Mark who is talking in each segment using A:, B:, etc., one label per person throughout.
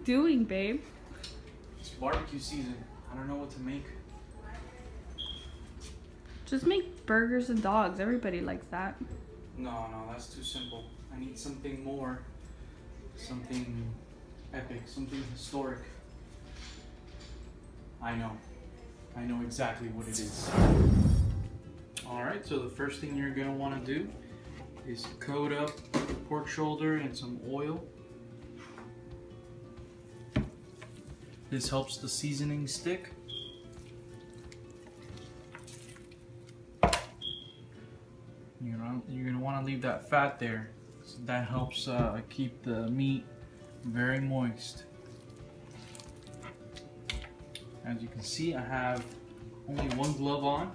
A: doing, babe?
B: It's barbecue season. I don't know what to make.
A: Just make burgers and dogs. Everybody likes that.
B: No, that's too simple. I need something more. Something epic, something historic. I know exactly what it is. Alright, so the first thing you're going to want to do is coat up the pork shoulder in some oil. This helps the seasoning stick. You're going to want to leave that fat there. So that helps keep the meat very moist. As you can see, I have only one glove on.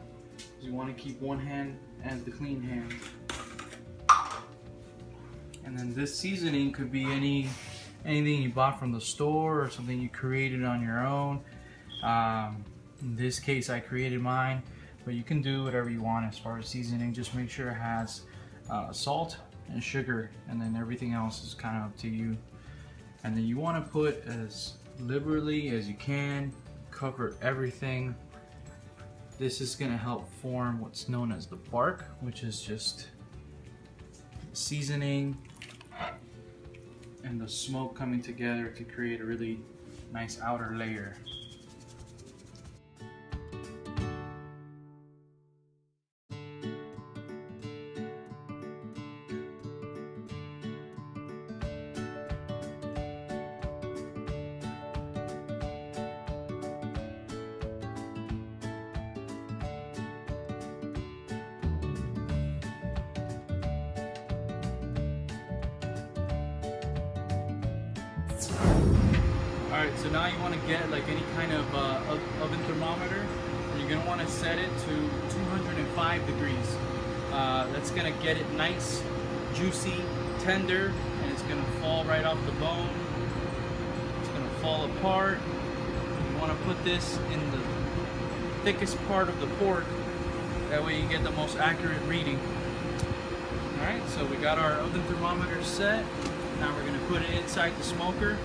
B: You want to keep one hand as the clean hand. And then this seasoning could be anything you bought from the store or something you created on your own. In this case, I created mine, but you can do whatever you want as far as seasoning. Just make sure it has salt and sugar, and then everything else is kind of up to you. And then you want to put as liberally as you can, cover everything. This is going to help form what's known as the bark, which is just seasoning and the smoke coming together to create a really nice outer layer. Alright, so now you want to get like any kind of oven thermometer, and you're going to want to set it to 205 degrees. That's going to get it nice, juicy, tender, and it's going to fall right off the bone. It's going to fall apart. You want to put this in the thickest part of the pork, that way you get the most accurate reading. Alright, so we got our oven thermometer set. Now we're going to put it inside the smoker.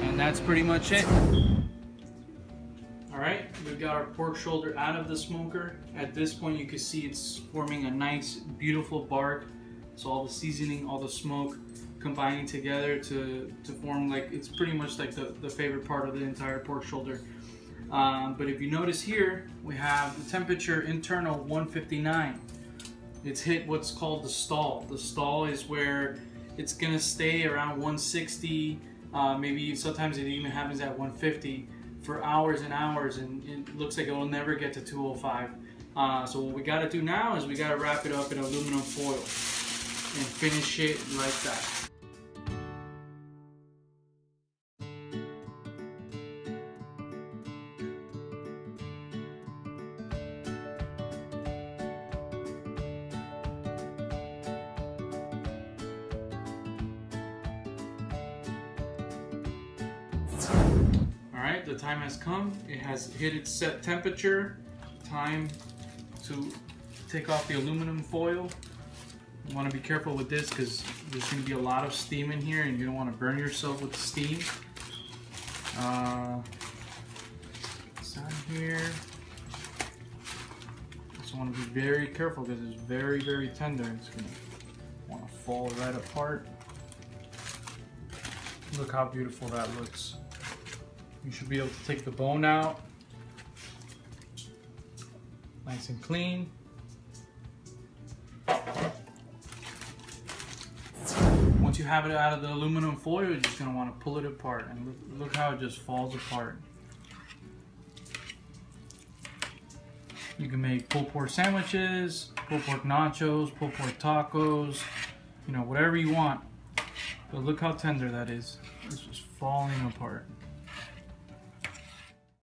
B: And that's pretty much it. Alright, we've got our pork shoulder out of the smoker. At this point you can see it's forming a nice, beautiful bark. So all the seasoning, all the smoke combining together to form like, it's pretty much like the favorite part of the entire pork shoulder. But if you notice here, we have the temperature internal 159. It's hit what's called the stall. The stall is where it's gonna stay around 160, maybe sometimes it even happens at 150 for hours and hours, and it looks like it will never get to 205. So what we gotta do now is we gotta wrap it up in aluminum foil and finish it like that. Alright, the time has come. It has hit its set temperature. Time to take off the aluminum foil. You want to be careful with this because there's going to be a lot of steam in here and you don't want to burn yourself with the steam. It's on here. Just want to be very careful because it's very, very tender. It's going to want to fall right apart. Look how beautiful that looks. You should be able to take the bone out. Nice and clean. Once you have it out of the aluminum foil, you're just going to want to pull it apart. And look how it just falls apart. You can make pulled pork sandwiches, pulled pork nachos, pulled pork tacos, you know, whatever you want. But look how tender that is. It's just falling apart.